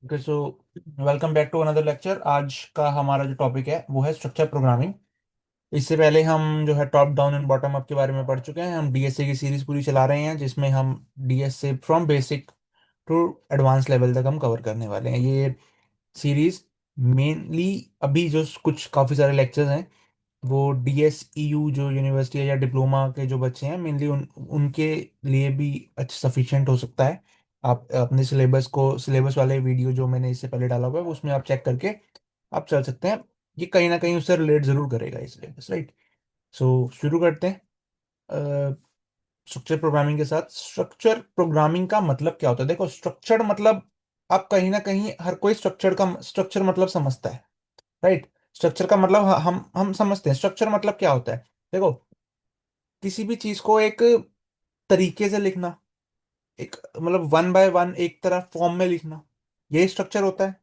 Okay so welcome back to another lecture. आज का हमारा जो टॉपिक है वो है स्ट्रक्चर प्रोग्रामिंग। इससे पहले हम जो है top down and bottom up के बारे में पढ़ चुके हैं। हम डीएसए की सीरीज पूरी चला रहे हैं जिसमें हम DSA from basic to advance level तक हम कवर करने वाले हैं। ये सीरीज मेनली अभी जो कुछ काफ़ी सारे लेक्चर्स हैं वो डीएसईयू जो यूनिवर्सिटी है या डिप्लोमा के जो बच्चे हैं मेनली उनके लिए भी अच्छा सफिशिएंट हो सकता है। आप अपने सिलेबस वाले वीडियो जो मैंने इससे पहले डाला हुआ है उसमें आप चेक करके आप चल सकते हैं। ये कहीं ना कहीं उससे रिलेट जरूर करेगा ये सिलेबस, राइट। सो शुरू करते हैं स्ट्रक्चर प्रोग्रामिंग के साथ। स्ट्रक्चर प्रोग्रामिंग का मतलब क्या होता है? देखो, स्ट्रक्चर मतलब आप कहीं ना कहीं हर कोई स्ट्रक्चर मतलब समझता है, राइट। स्ट्रक्चर का मतलब हम समझते हैं। स्ट्रक्चर मतलब क्या होता है? देखो, किसी भी चीज को एक तरीके से लिखना, एक मतलब वन बाय वन एक तरह फॉर्म में लिखना, यही स्ट्रक्चर होता है।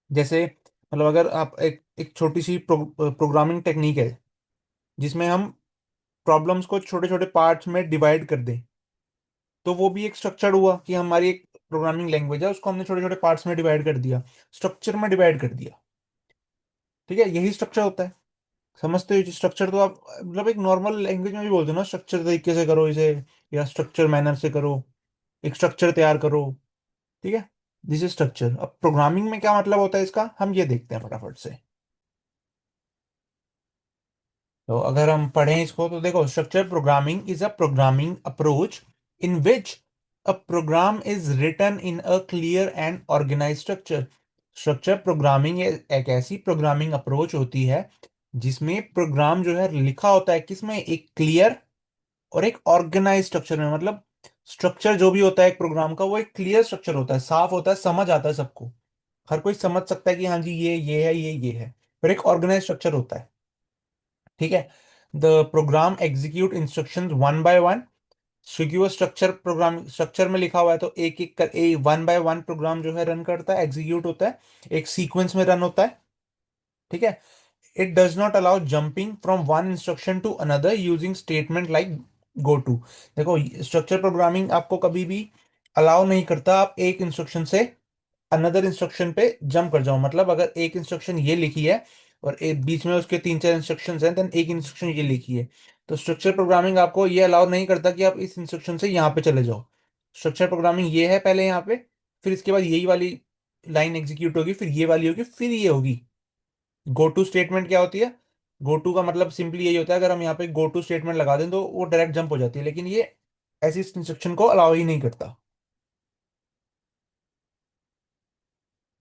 जैसे मतलब अगर आप एक छोटी सी प्रोग्रामिंग टेक्निक है जिसमें हम प्रॉब्लम्स को छोटे छोटे पार्ट्स में डिवाइड कर दें, तो वो भी एक स्ट्रक्चर हुआ कि हमारी एक प्रोग्रामिंग लैंग्वेज है उसको हमने छोटे छोटे पार्ट्स में डिवाइड कर दिया, स्ट्रक्चर में डिवाइड कर दिया। ठीक है, यही स्ट्रक्चर होता है। समझते हो? स्ट्रक्चर तो आप मतलब एक नॉर्मल लैंग्वेज में भी बोलते हो ना, स्ट्रक्चर तरीके से करो इसे, या स्ट्रक्चर मैनर से करो, एक स्ट्रक्चर तैयार करो। ठीक है, दिस इज स्ट्रक्चर। अब प्रोग्रामिंग में क्या मतलब होता है इसका, हम ये देखते हैं फटाफट से। तो अगर हम पढ़ें इसको तो देखो, structure programming is a programming approach in which a program is written in a clear and organize structure. Structure programming एक ऐसी प्रोग्रामिंग अप्रोच होती है जिसमें प्रोग्राम जो है लिखा होता है किसमें, एक क्लियर और एक ऑर्गेनाइज स्ट्रक्चर में। मतलब स्ट्रक्चर जो भी होता है एक प्रोग्राम का वो एक क्लियर स्ट्रक्चर होता है, साफ होता है, समझ आता है सबको, हर कोई समझ सकता है कि हाँ जी ये है, ये है। फिर एक ऑर्गेनाइज स्ट्रक्चर होता है। ठीक है, the program execute instructions one by one. क्योंकि वो स्ट्रक्चर में लिखा हुआ है तो एक एक कर वन बाय वन प्रोग्राम जो है रन करता है, एग्जीक्यूट होता है, एक सीक्वेंस में रन होता है। ठीक है, it does not allow jumping from one instruction to another using statement like go to. देखो, स्ट्रक्चर प्रोग्रामिंग आपको कभी भी अलाउ नहीं करता आप एक इंस्ट्रक्शन से अनदर इंस्ट्रक्शन पे जंप कर जाओ। मतलब अगर एक इंस्ट्रक्शन ये लिखी है और एक बीच में उसके तीन चार इंस्ट्रक्शंस हैं, देन एक इंस्ट्रक्शन ये लिखी है, तो स्ट्रक्चर प्रोग्रामिंग आपको ये अलाउ नहीं करता कि आप इस इंस्ट्रक्शन से यहाँ पे चले जाओ। स्ट्रक्चर प्रोग्रामिंग ये है पहले यहाँ पे, फिर इसके बाद यही वाली लाइन एग्जीक्यूट होगी, फिर ये वाली होगी, फिर ये होगी। गो टू स्टेटमेंट क्या होती है? गो टू का मतलब सिंपली यही होता है, अगर हम यहाँ पे गो टू स्टेटमेंट लगा दें तो वो डायरेक्ट जंप हो जाती है, लेकिन ये ऐसी इंस्ट्रक्शन को अलाउ ही नहीं करता।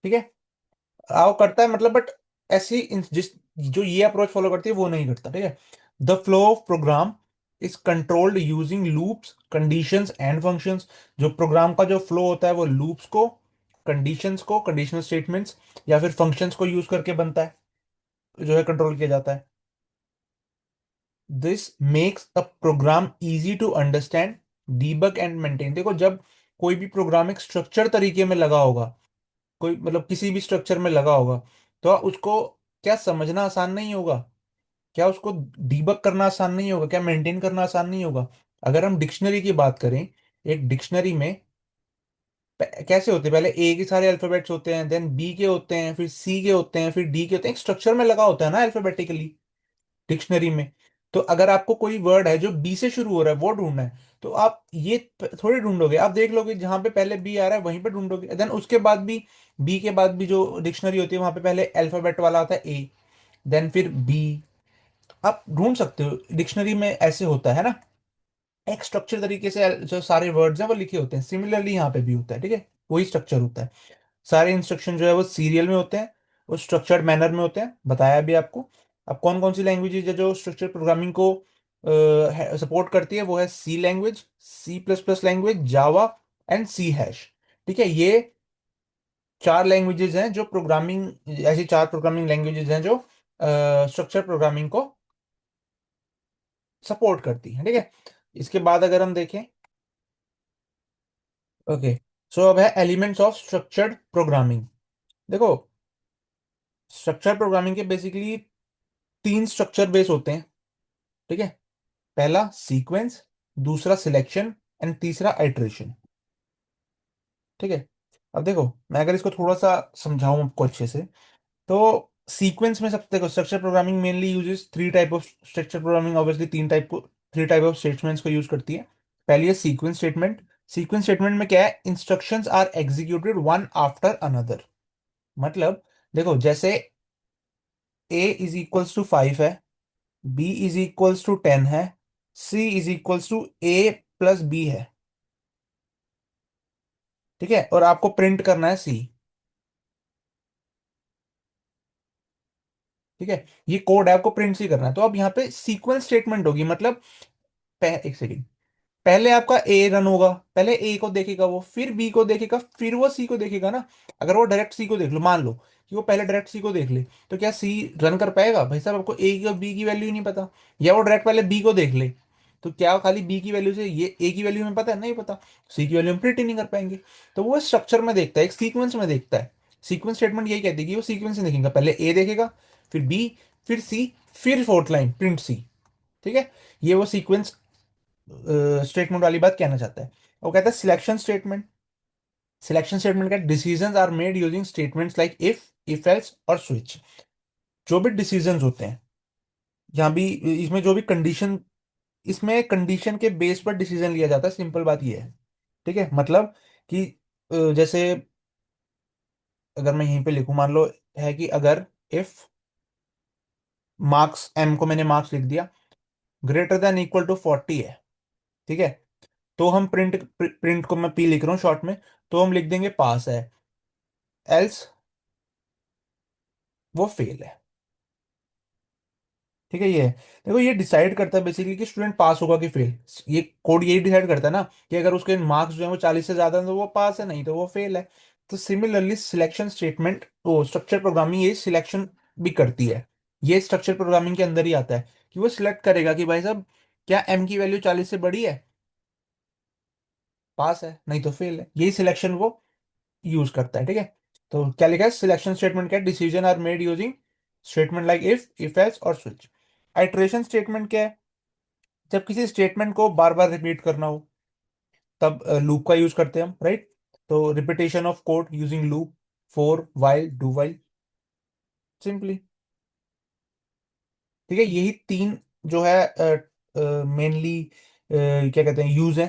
ठीक है, अलाउ करता है मतलब, बट ऐसी जिस जो ये अप्रोच फॉलो करती है वो नहीं करता। ठीक है, the flow of program is controlled using loops, conditions and functions. जो प्रोग्राम का जो फ्लो होता है वो लूप्स को, कंडीशंस को, कंडीशनल स्टेटमेंट्स या फिर फंक्शंस को यूज करके बनता है, जो है कंट्रोल किया जाता है। This makes a program easy to understand, debug and maintain. देखो, जब कोई भी प्रोग्राम एक स्ट्रक्चर तरीके में लगा होगा, कोई मतलब किसी भी स्ट्रक्चर में लगा होगा, तो उसको क्या समझना आसान नहीं होगा? क्या उसको डीबग करना आसान नहीं होगा? क्या मेंटेन करना आसान नहीं होगा? अगर हम डिक्शनरी की बात करें, एक डिक्शनरी में कैसे होते हैं? पहले ए के सारे अल्फाबेट्स होते हैं, देन बी के होते हैं, फिर सी के होते हैं, फिर डी के होते हैं। एक स्ट्रक्चर में लगा होता है ना अल्फाबेटिकली डिक्शनरी में। तो अगर आपको कोई वर्ड है जो बी से शुरू हो रहा है वो ढूंढना है, तो आप ये थोड़ी ढूंढोगे, आप देख लोगे जहां पे पहले बी आ रहा है वहीं पे ढूंढोगे, देन उसके बाद भी बी के बाद भी जो डिक्शनरी होती है वहां पे पहले अल्फाबेट वाला आता है ए, देन फिर बी। आप ढूंढ सकते हो, डिक्शनरी में ऐसे होता है ना, एक स्ट्रक्चर तरीके से जो सारे वर्ड्स हैं वो लिखे होते हैं। सिमिलरली यहाँ पे भी होता है। ठीक है, वही स्ट्रक्चर होता है। सारे इंस्ट्रक्शन जो है वो सीरियल में होते हैं, वो स्ट्रक्चर्ड मैनर में होते हैं, बताया भी आपको। अब कौन कौन सी लैंग्वेजेज है जो स्ट्रक्चर प्रोग्रामिंग को सपोर्ट करती है? वो है C language, C plus plus language, Java and C hash. ठीक है, ये चार लैंग्वेजेज हैं जो प्रोग्रामिंग, ऐसी चार प्रोग्रामिंग लैंग्वेजेज हैं जो स्ट्रक्चर प्रोग्रामिंग को सपोर्ट करती हैं। ठीक है, इसके बाद अगर हम देखें, ओके, सो अब है एलिमेंट्स ऑफ स्ट्रक्चर्ड प्रोग्रामिंग। देखो, स्ट्रक्चर प्रोग्रामिंग के बेसिकली तीन स्ट्रक्चर बेस होते हैं। ठीक है, पहला सीक्वेंस, दूसरा सिलेक्शन एंड तीसरा आइटरेशन। ठीक है, अब देखो, मैं अगर इसको थोड़ा सा समझाऊं आपको अच्छे से, तो सीक्वेंस में सबसे, देखो structure programming mainly uses three type of, structure programming obviously three type of statements को यूज करती है। पहली है सीक्वेंस स्टेटमेंट। सीक्वेंस स्टेटमेंट में क्या है, instructions are executed one after another. मतलब देखो, जैसे ए इज इक्वल्स टू 5 है, बी इज इक्वल्स टू 10 है, C is equals to A plus B है। ठीक है, और आपको प्रिंट करना है सी। ठीक है, ये कोड है, आपको प्रिंट सी करना है। तो अब यहाँ पे सीक्वेंस स्टेटमेंट होगी, मतलब एक सेकेंड, पहले आपका ए रन होगा, पहले ए को देखेगा वो, फिर बी को देखेगा, फिर वो सी को देखेगा ना। अगर वो डायरेक्ट सी को देख लो, मान लो कि वो पहले डायरेक्ट सी को देख ले, तो क्या सी रन कर पाएगा? भाई साहब, आपको ए की और बी की वैल्यू ही नहीं पता। या वो डायरेक्ट पहले बी को देख ले, तो क्या खाली बी की वैल्यू से ये ए की वैल्यू में पता है? नहीं पता। सी की वैल्यू में प्रिंट ही नहीं कर पाएंगे। तो वो स्ट्रक्चर में देखता है, एक सीक्वेंस में देखता है। सीक्वेंस स्टेटमेंट यही कहती है कि वो सीक्वेंस में देखेगा, पहले ए देखेगा, फिर बी, फिर सी, फिर फोर्थ लाइन प्रिंट सी। ठीक है, ये वो सीक्वेंस स्टेटमेंट वाली बात कहना चाहता है। वो कहता है सिलेक्शन स्टेटमेंट। सिलेक्शन स्टेटमेंट का decisions are made using statements like if else और स्विच। जो भी डिसीजंस होते हैं, यहाँ भी इसमें जो भी कंडीशन, इसमें कंडीशन के बेस पर डिसीजन लिया जाता है, सिंपल बात ये है। ठीक है, मतलब कि जैसे अगर मैं यहीं पे लिखूं, मान लो है कि अगर इफ मार्क्स एम को मैंने मार्क्स लिख दिया ग्रेटर देन इक्वल टू 40 है। ठीक है, तो हम प्रिंट को मैं पी लिख रहा हूँ शॉर्ट में, तो हम लिख देंगे पास है, एल्स वो फेल है। ठीक है, ये है। देखो, ये डिसाइड करता है बेसिकली कि स्टूडेंट पास होगा कि फेल। ये कोड यही डिसाइड करता है ना, कि अगर उसके मार्क्स जो है वो 40 से ज्यादा हैं तो वो पास है, नहीं तो वो फेल है। तो सिमिलरली सिलेक्शन स्टेटमेंट, वो स्ट्रक्चर प्रोग्रामिंग ये सिलेक्शन भी करती है। ये स्ट्रक्चर प्रोग्रामिंग के अंदर ही आता है कि वो सिलेक्ट करेगा कि भाई साहब, क्या एम की वैल्यू 40 से बड़ी है, पास है, नहीं तो फेल है। यही सिलेक्शन वो यूज करता है। ठीक है, तो क्या लिखा है, सिलेक्शन स्टेटमेंट क्या, decision are made using statement like if else और स्विच। आइट्रेशन स्टेटमेंट क्या है, जब किसी स्टेटमेंट को बार बार रिपीट करना हो, तब लूप का यूज करते हैं हम, राइट। तो repetition of code using loop, for while do while, simply. ठीक है, यही तीन जो है मेनली क्या कहते हैं, यूज है,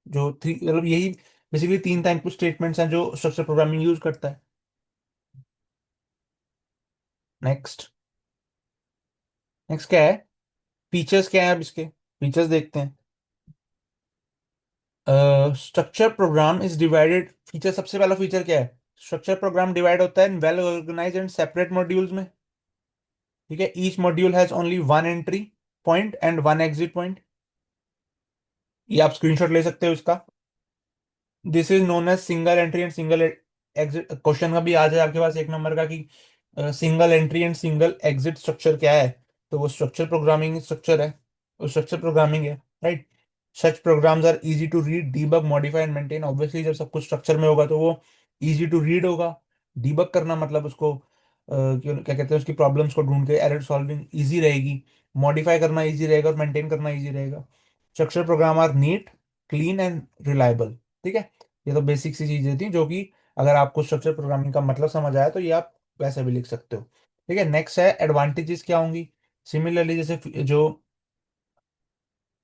जो थ्री, मतलब यही बेसिकली तीन टाइप के स्टेटमेंट्स हैं जो स्ट्रक्चर प्रोग्रामिंग यूज करता है। नेक्स्ट, नेक्स्ट क्या है, फीचर्स क्या है, अब इसके फीचर्स देखते हैं। Structure program is divided, feature, सबसे पहला फीचर क्या है, स्ट्रक्चर प्रोग्राम डिवाइड होता है in well organize and separate modules में। ठीक है, each module has only one entry point and one exit point. ये आप स्क्रीनशॉट ले सकते हो इसका। This is known as single entry and single exit. Question का भी आ जाए आपके पास एक नंबर का कि single entry and single exit structure क्या है, तो वो स्ट्रक्चर प्रोग्रामिंग स्ट्रक्चर है, वो स्ट्रक्चर प्रोग्रामिंग है, right. Such programs are easy to read, debug, modify and maintain. Obviously जब सब कुछ स्ट्रक्चर में होगा तो वो इजी टू रीड होगा। डीबग करना मतलब उसको क्या कहते हैं, उसकी प्रॉब्लम्स को ढूंढ के एरर सॉल्विंग इजी रहेगी। मॉडिफाई करना इजी रहेगा और मेंटेन करना इजी रहेगा। Structure program are neat, clean and reliable. ठीक है, ये तो बेसिक सी चीजें थी जो कि अगर आपको स्ट्रक्चर प्रोग्रामिंग का मतलब समझ आया तो ये आप वैसे भी लिख सकते हो। ठीक है, नेक्स्ट है एडवांटेजेस क्या होंगी। सिमिलरली जैसे जो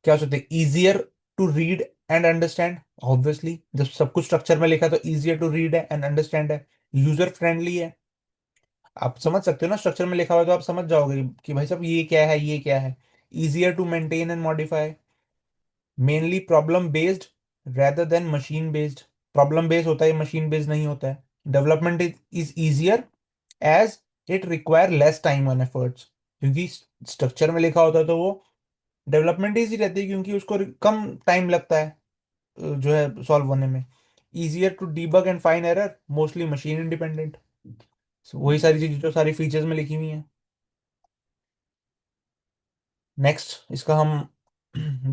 क्या हो सकते हैं, easier to read and understand. Obviously जब सब कुछ स्ट्रक्चर में लिखा है तो इजियर टू रीड है एंड अंडरस्टैंड है। यूजर फ्रेंडली है, आप समझ सकते हो ना, स्ट्रक्चर में लिखा हुआ है तो आप समझ जाओगे कि भाई साहब ये क्या है, ये क्या है। Easier to maintain and modify, mainly problem based rather than machine based. Problem based होता है, मशीन बेस्ड नहीं होता है। Development is easier as it require less time and efforts. क्योंकि स्ट्रक्चर में लिखा होता है तो वो डेवलपमेंट इजी रहती है, क्योंकि उसको कम टाइम लगता है जो है सॉल्व होने में। Easier to debug and find error, mostly machine independent. वही सारी चीजें जो सारी फीचर्स में लिखी हुई हैं। नेक्स्ट, इसका हम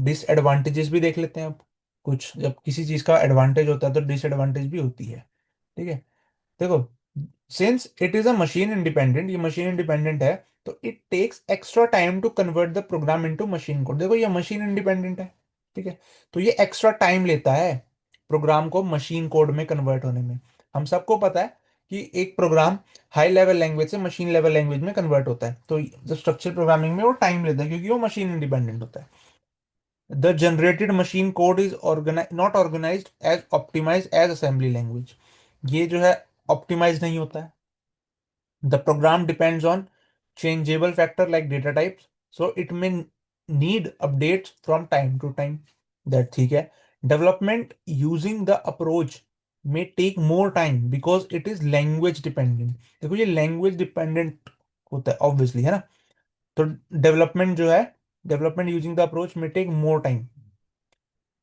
डिसएडवांटेजेस भी देख लेते हैं अब। कुछ जब किसी चीज का एडवांटेज होता है तो डिसएडवांटेज भी होती है। ठीक है, देखो, since it is a machine independent, ये मशीन इंडिपेंडेंट है, तो it takes extra time to convert the program into machine code. देखो, ये मशीन इंडिपेंडेंट है, ठीक है, तो ये एक्स्ट्रा टाइम लेता है प्रोग्राम को मशीन कोड में कन्वर्ट होने में। हम सबको पता है कि एक प्रोग्राम हाई लेवल लैंग्वेज से मशीन लेवल लैंग्वेज में कन्वर्ट होता है, तो जो स्ट्रक्चर प्रोग्रामिंग में वो टाइम लेता है क्योंकि वो मशीन इंडिपेंडेंट होता है। The generated machine code is not organized as optimize as assembly language. ये जो है ऑप्टिमाइज नहीं होता है। The program depends on changeable factor like data types, so it may need updates from time to time. That ठीक है। Development using the approach may take more time because it is language dependent। देखो ये language dependent होता है obviously, है ना। तो development जो है, डेवलपमेंट यूजिंग द अप्रोच में take more time.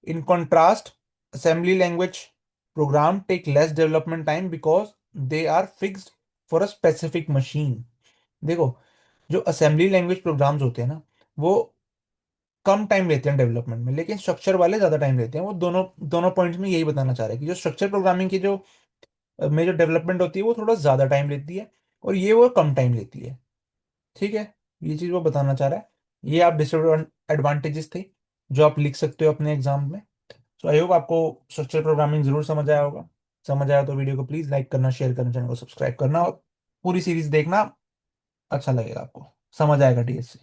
In contrast, assembly language program take less development time because they are fixed for a specific machine। देखो, जो असेंबली लैंग्वेज प्रोग्राम्स होते हैं ना, वो कम टाइम लेते हैं डेवलपमेंट में, लेकिन स्ट्रक्चर वाले ज्यादा टाइम लेते हैं। वो दोनों दोनों पॉइंट्स में यही बताना चाह रहे हैं कि जो स्ट्रक्चर प्रोग्रामिंग की जो में जो डेवलपमेंट होती है वो थोड़ा ज्यादा टाइम लेती है, और ये वो कम टाइम लेती है। ठीक है, ये चीज वो बताना चाह रहा है। ये आप डिसएडवांटेजेस थे जो आप लिख सकते हो अपने एग्जाम में। सो आई होप आपको स्ट्रक्चर प्रोग्रामिंग जरूर समझ आया होगा। समझ आया तो वीडियो को प्लीज लाइक करना, शेयर करना, चैनल को सब्सक्राइब करना, और पूरी सीरीज देखना। अच्छा लगेगा आपको, समझ आएगा डीएससी।